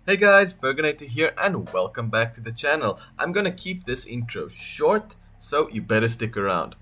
Hey guys, Burgonator here and welcome back to the channel. I'm gonna keep this intro short, so you better stick around.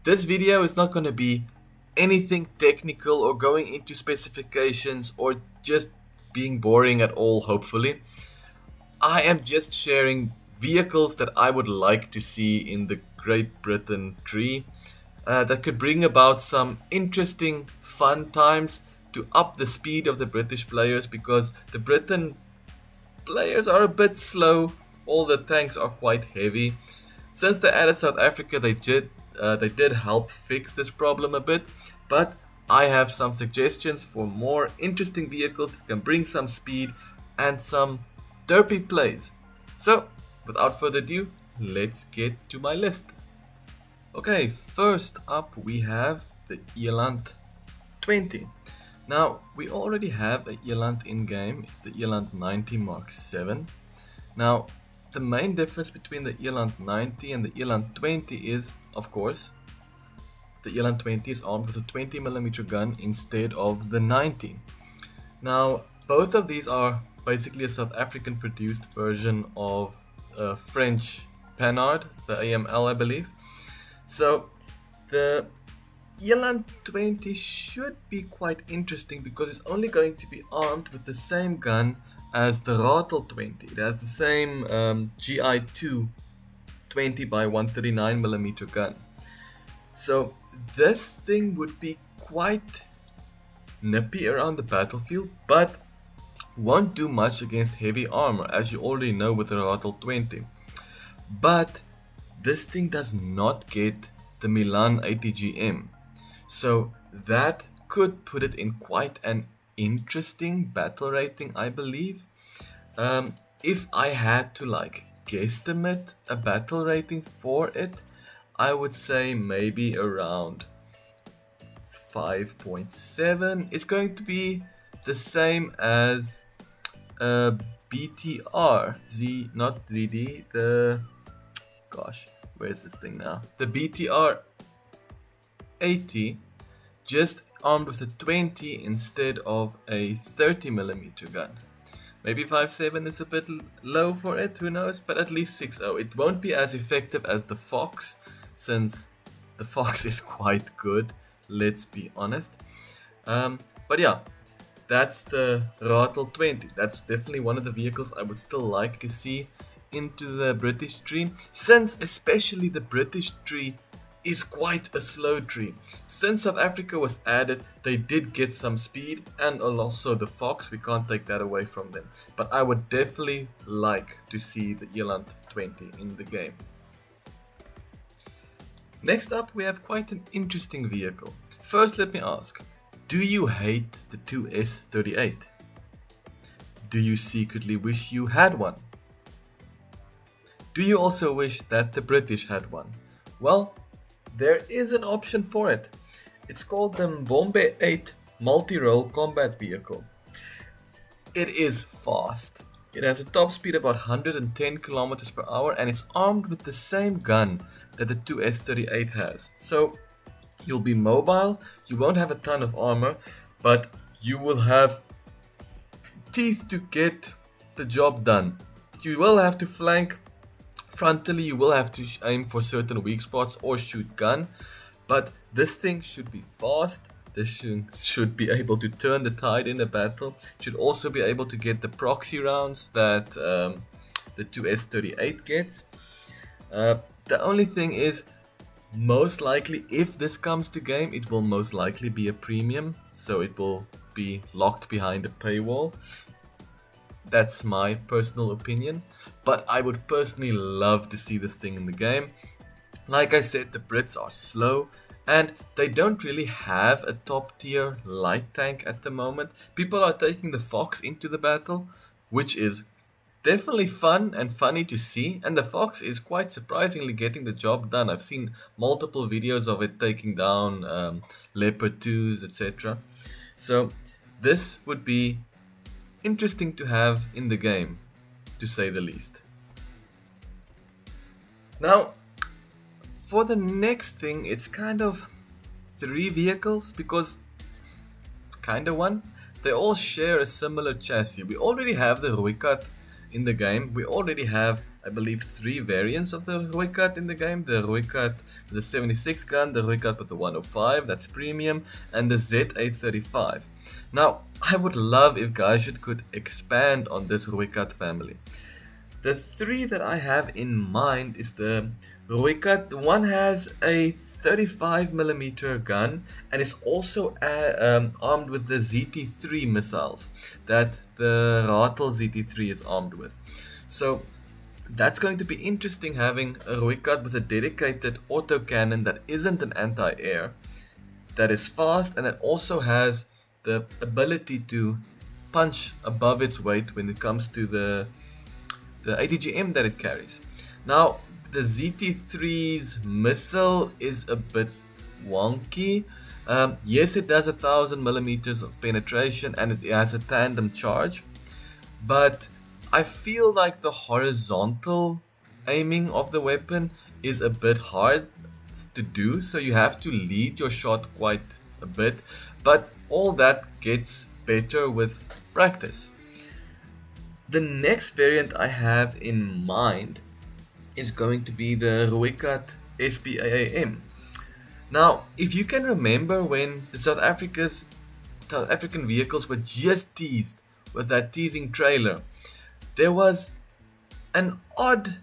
This video is not gonna be anything technical or going into specifications or just being boring at all, hopefully. I am just sharing vehicles that I would like to see in the Great Britain tree that could bring about some interesting fun times to up the speed of the British players, because the Britain players are a bit slow. All the tanks are quite heavy. Since they added South Africa, they did help fix this problem a bit. But I have some suggestions for more interesting vehicles that can bring some speed and some derpy plays. So, without further ado, let's get to my list. Okay, first up we have the Eland 20. Now, we already have a Eland in game. It's the Eland 90 Mark 7. Now, the main difference between the Eland 90 and the Eland 20 is, of course, the Eland 20 is armed with a 20mm gun instead of the 90. Now, both of these are basically a South African produced version of a French Panhard, the AML I believe. So, the Eland 20 should be quite interesting because it's only going to be armed with the same gun as the Ratel 20. It has the same GI2 20 by 139mm gun. So this thing would be quite nippy around the battlefield, but won't do much against heavy armor, as you already know with the Ratel 20. But this thing does not get the Milan ATGM. So that could put it in quite an interesting battle rating, I believe. If I had to guesstimate a battle rating for it, I would say maybe around 5.7. It's going to be the same as BTR, not ZD, where's this thing now? The BTR 80, just armed with a 20 instead of a 30mm gun. Maybe 5.7 is a bit low for it, who knows, but at least 6.0. It won't be as effective as the Fox, since the Fox is quite good, let's be honest. But yeah, that's the Ratel 20. That's definitely one of the vehicles I would still like to see into the British tree, since especially the British tree is quite a slow tree. Since South Africa was added, they did get some speed, and also the Fox, we can't take that away from them. But I would definitely like to see the Eland 20 in the game. Next up, we have quite an interesting vehicle. First, let me ask, do you hate the 2S38? Do you secretly wish you had one? Do you also wish that the British had one? Well, there is an option for it. It's called the Mbombe 8 multi-role combat vehicle. It is fast. It has a top speed of about 110 km per hour, and it's armed with the same gun that the 2S38 has. So you'll be mobile, you won't have a ton of armor, but you will have teeth to get the job done. You will have to flank frontally, you will have to aim for certain weak spots or shoot gun, but this thing should be fast. This should be able to turn the tide in a battle. Should also be able to get the proxy rounds that the 2S38 gets. The only thing is, most likely if this comes to game, it will most likely be a premium, so it will be locked behind a paywall. That's my personal opinion, but I would personally love to see this thing in the game. Like I said, the Brits are slow and they don't really have a top tier light tank at the moment. People are taking the Fox into the battle, which is definitely fun and funny to see, and the Fox is quite surprisingly getting the job done. I've seen multiple videos of it taking down Leopard 2s, etc. So this would be interesting to have in the game, to say the least. Now, for the next thing, it's kind of three vehicles, because kind of one. they all share a similar chassis. We already have the Rooikat in the game. We already have, I believe, 3 variants of the Rooikat in the game. The Rooikat with the 76 gun, the Rooikat with the 105, that's premium, and the Z835. Now, I would love if Gadget could expand on this Rooikat family. The 3 that I have in mind is the Rooikat. The one has a 35mm gun and is also armed with the ZT3 missiles that the Ratel ZT3 is armed with. So that's going to be interesting, having a Rooikat with a dedicated autocannon that isn't an anti-air, that is fast, and it also has the ability to punch above its weight when it comes to the ATGM that it carries. Now, the ZT3's missile is a bit wonky. Yes, it does 1000mm of penetration and it has a tandem charge, but I feel like the horizontal aiming of the weapon is a bit hard to do, so you have to lead your shot quite a bit, but all that gets better with practice. The next variant I have in mind is going to be the Rooikat SPAAM. Now, if you can remember when the South African vehicles were just teased with that teasing trailer, there was an odd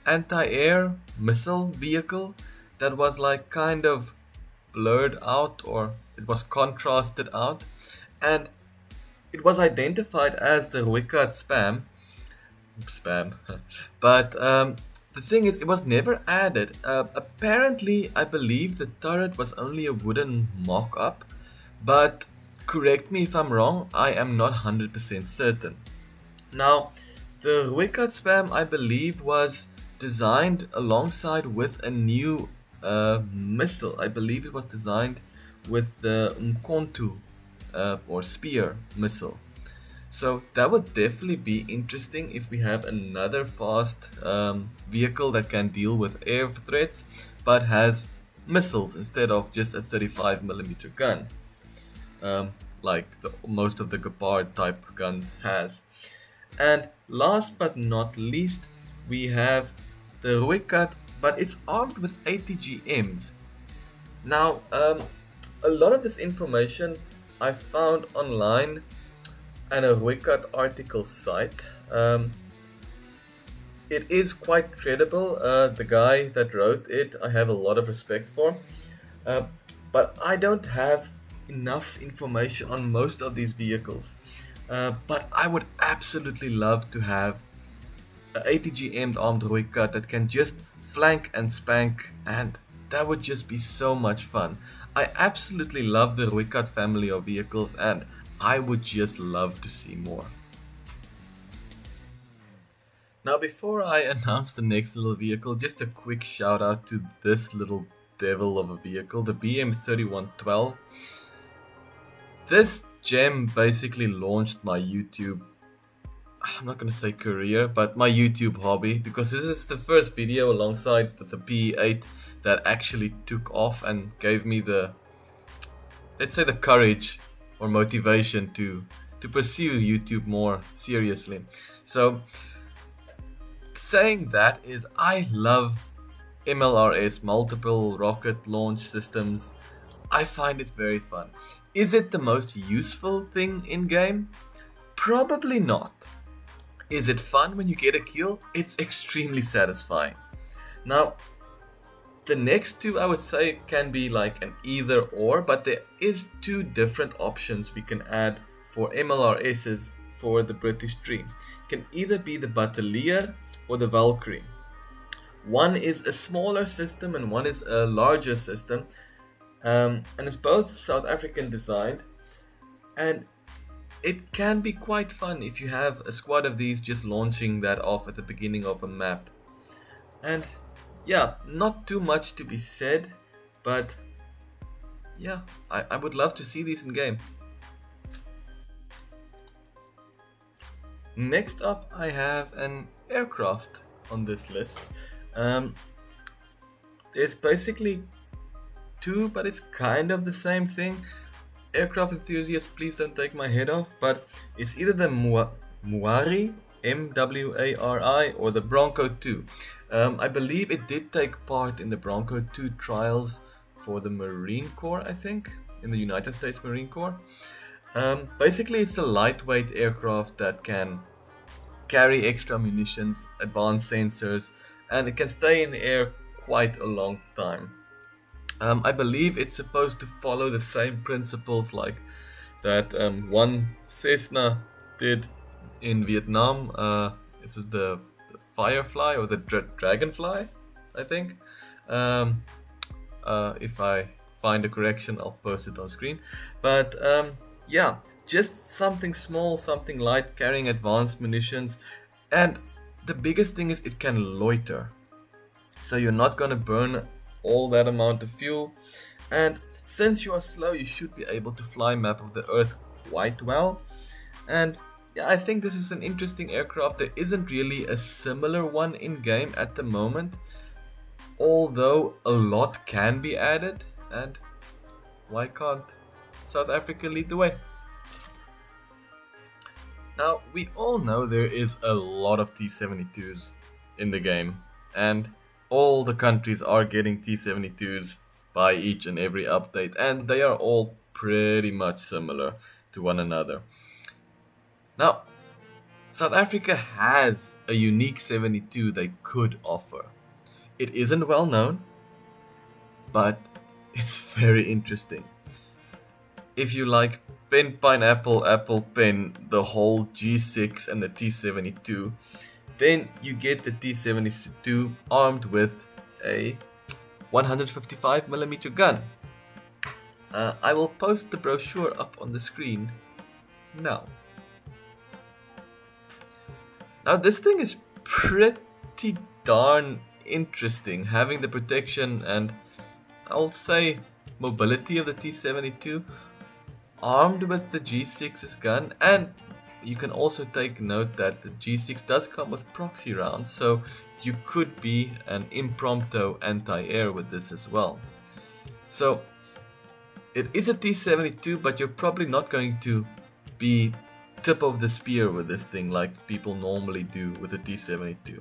anti-air missile vehicle that was like kind of blurred out, or it was contrasted out, and it was identified as the Rooikat Spaam, but the thing is, it was never added. Apparently, I believe the turret was only a wooden mock-up, but correct me if I'm wrong, I am not 100% certain. Now, the Rooikat Spaam, I believe, was designed alongside with a new missile. I believe it was designed with the Mkontu or spear missile. So that would definitely be interesting if we have another fast vehicle that can deal with air threats but has missiles instead of just a 35mm gun, like most of the Gepard type guns has. And last but not least, we have the Rooikat, but it's armed with ATGMs. Now, a lot of this information I found online and a Rooikat article site. It is quite credible. The guy that wrote it, I have a lot of respect for. But I don't have enough information on most of these vehicles. But I would absolutely love to have an ATGM armed Rooikat that can just flank and spank, and that would just be so much fun. I absolutely love the Rooikat family of vehicles, and I would just love to see more. Now, before I announce the next little vehicle, just a quick shout out to this little devil of a vehicle, the BM3112. This gem basically launched my YouTube, I'm not gonna say career, but my YouTube hobby, because this is the first video alongside the PE8 that actually took off and gave me the, let's say, the courage or motivation to pursue YouTube more seriously. So saying that is, I love MLRS, multiple rocket launch systems. I find it very fun. Is it the most useful thing in game? Probably not. Is it fun when you get a kill? It's extremely satisfying. Now, the next two I would say can be like an either or, but there is 2 different options we can add for MLRSs for the British Dream. It can either be the Bateleur or the Valkiri. One is a smaller system and one is a larger system, and it's both South African designed, and it can be quite fun if you have a squad of these just launching that off at the beginning of a map. And yeah, not too much to be said, but yeah, I would love to see these in game. Next up, I have an aircraft on this list. There's basically 2, but it's kind of the same thing. aircraft enthusiasts, please don't take my head off, but it's either the Mwari, Mwari, or the Bronco 2. I believe it did take part in the Bronco 2 trials for the Marine Corps, I think, in the United States Marine Corps. Basically, it's a lightweight aircraft that can carry extra munitions, advanced sensors, and it can stay in the air quite a long time. I believe it's supposed to follow the same principles like that one Cessna did in Vietnam. It's the Firefly or the Dragonfly, I think. If I find a correction, I'll post it on screen. But yeah, just something small, something light, carrying advanced munitions. And the biggest thing is it can loiter. So you're not gonna burn all that amount of fuel. And since you are slow, you should be able to fly map of the Earth quite well. And yeah, I think this is an interesting aircraft. There isn't really a similar one in game at the moment, although a lot can be added, and why can't South Africa lead the way? Now, we all know there is a lot of T-72s in the game, and all the countries are getting T-72s by each and every update, and they are all pretty much similar to one another. Now, South Africa has a unique 72 they could offer. It isn't well known, but it's very interesting. If you like pen, pineapple, apple, pen, the whole G6 and the T-72, then you get the T-72 armed with a 155mm gun. I will post the brochure up on the screen now. Now this thing is pretty darn interesting, having the protection and I'll say mobility of the T-72 armed with the G6's gun, and you can also take note that the G6 does come with proxy rounds, so you could be an impromptu anti-air with this as well. So it is a T-72, but you're probably not going to be tip of the spear with this thing like people normally do with a T-72.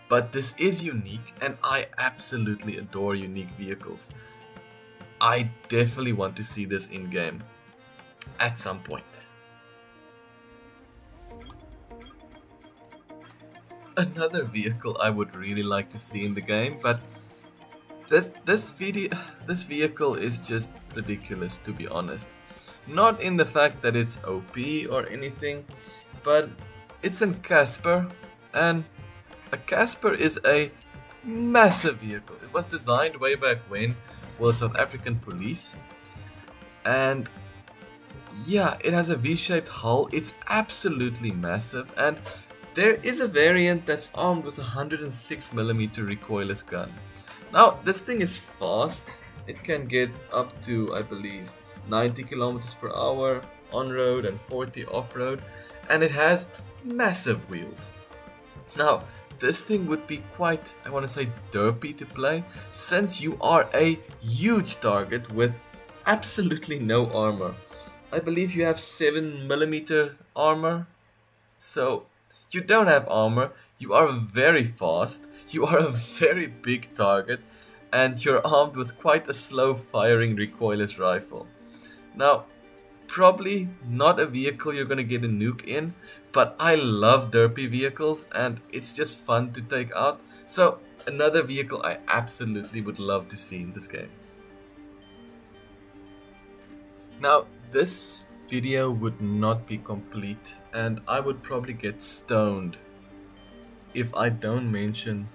But this is unique, and I absolutely adore unique vehicles. I definitely want to see this in game at some point. Another vehicle I would really like to see in the game, but this vehicle is just ridiculous, to be honest. Not in the fact that it's OP or anything, but it's in Caspir, and a Caspir is a massive vehicle. It was designed way back when for the South African police, and yeah, it has a V-shaped hull. It's absolutely massive, and there is a variant that's armed with a 106mm recoilless gun. Now, this thing is fast. It can get up to, I believe, 90 kilometers per hour on road and 40 off road, and it has massive wheels. Now, this thing would be quite, I want to say, derpy to play, since you are a huge target with absolutely no armor. I believe you have 7mm armor, so you don't have armor, you are very fast, you are a very big target, and you're armed with quite a slow firing recoilless rifle. Now, probably not a vehicle you're gonna get a nuke in, but I love derpy vehicles and it's just fun to take out. So another vehicle I absolutely would love to see in this game. Now, this video would not be complete and I would probably get stoned if I don't mention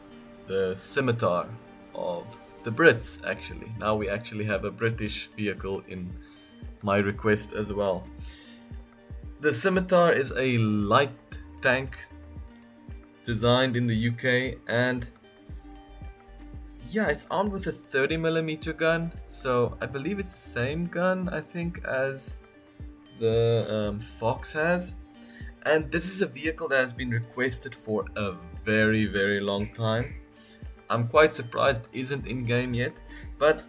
the scimitar of the Brits. Actually, now we actually have a British vehicle in my request as well. The scimitar is a light tank designed in the UK, and yeah, it's armed with a 30mm gun, so I believe it's the same gun I think as the Fox has. And this is a vehicle that has been requested for a very long time. I'm quite surprised it isn't in game yet, but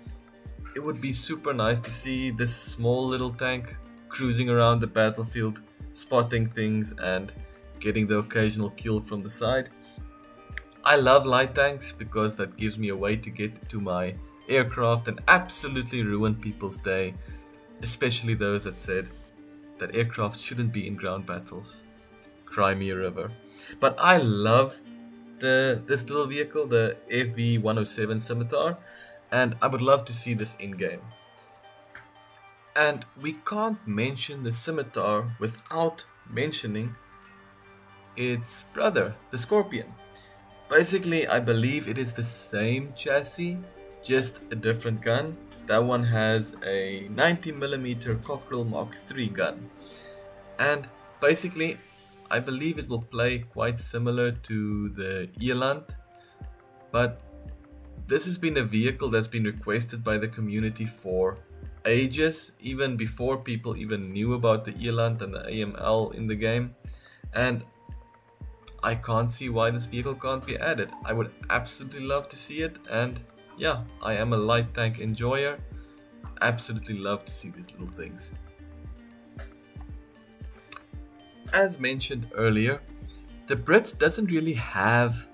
it would be super nice to see this small little tank cruising around the battlefield, spotting things and getting the occasional kill from the side. I love light tanks because that gives me a way to get to my aircraft and absolutely ruin people's day, especially those that said that aircraft shouldn't be in ground battles. Cry me a river. But I love this little vehicle, the FV107 Scimitar, and I would love to see this in game. And we can't mention the Scimitar without mentioning its brother, the Scorpion. Basically, I believe it is the same chassis, just a different gun. That one has a 90mm Cockerel Mark III gun. And basically, I believe it will play quite similar to the Eland, but this has been a vehicle that's been requested by the community for ages, even before people even knew about the Eland and the AML in the game, and I can't see why this vehicle can't be added. I would absolutely love to see it, and yeah, I am a light tank enjoyer. Absolutely love to see these little things. As mentioned earlier, the Brits doesn't really have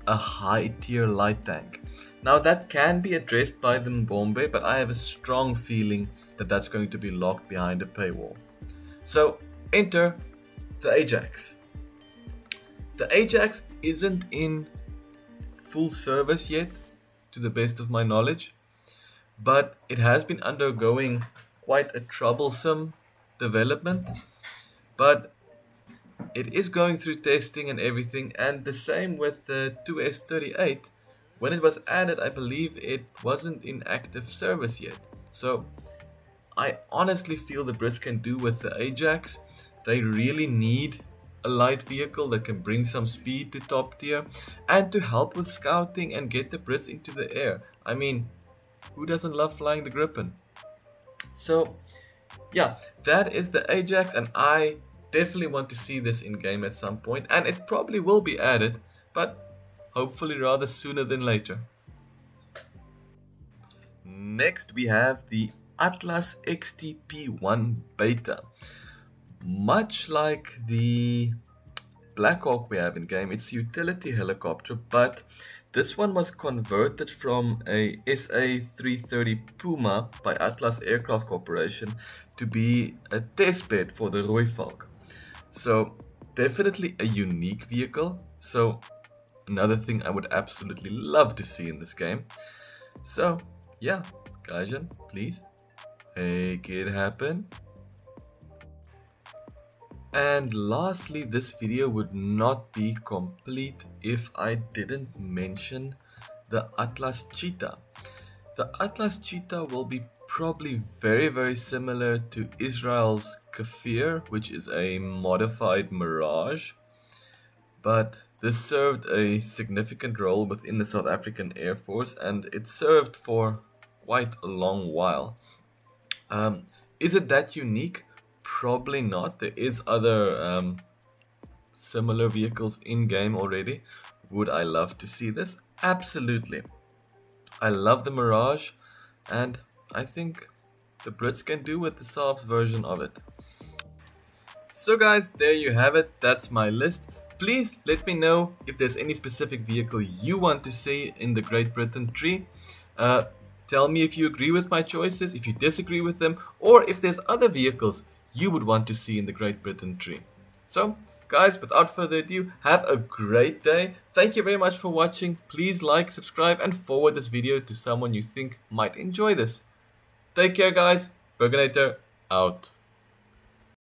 a high tier light tank. Now that can be addressed by the Mbombe, but I have a strong feeling that that's going to be locked behind a paywall. So enter the Ajax. The Ajax isn't in full service yet, to the best of my knowledge, but it has been undergoing quite a troublesome development, but it is going through testing and everything, and the same with the 2S38. When it was added, I believe it wasn't in active service yet. So I honestly feel the Brits can do with the Ajax. They really need a light vehicle that can bring some speed to top tier and to help with scouting and get the Brits into the air. I mean, who doesn't love flying the Gripen? So yeah, that is the Ajax, and I definitely want to see this in game at some point, and it probably will be added, but hopefully rather sooner than later. Next we have the Atlas XTP-1 Beta. Much like the Black Hawk we have in game, it's a utility helicopter, but this one was converted from a SA-330 Puma by Atlas Aircraft Corporation to be a testbed for the Rooikat. So definitely a unique vehicle. So another thing I would absolutely love to see in this game. So yeah, Gajan, please make it happen. And lastly, this video would not be complete if I didn't mention the Atlas Cheetah. The Atlas Cheetah will be probably very similar to Israel's Caspir, which is a modified Mirage, but this served a significant role within the South African Air Force, and it served for quite a long while. Is it that unique? Probably not. There is other similar vehicles in game already. Would I love to see this? Absolutely. I love the Mirage, and I think the Brits can do with the Saab's version of it. So guys, there you have it. That's my list. Please let me know if there's any specific vehicle you want to see in the Great Britain tree. Tell me if you agree with my choices, if you disagree with them, or if there's other vehicles you would want to see in the Great Britain tree. So guys, without further ado, have a great day. Thank you very much for watching. Please like, subscribe, and forward this video to someone you think might enjoy this. Take care guys. Burganator out.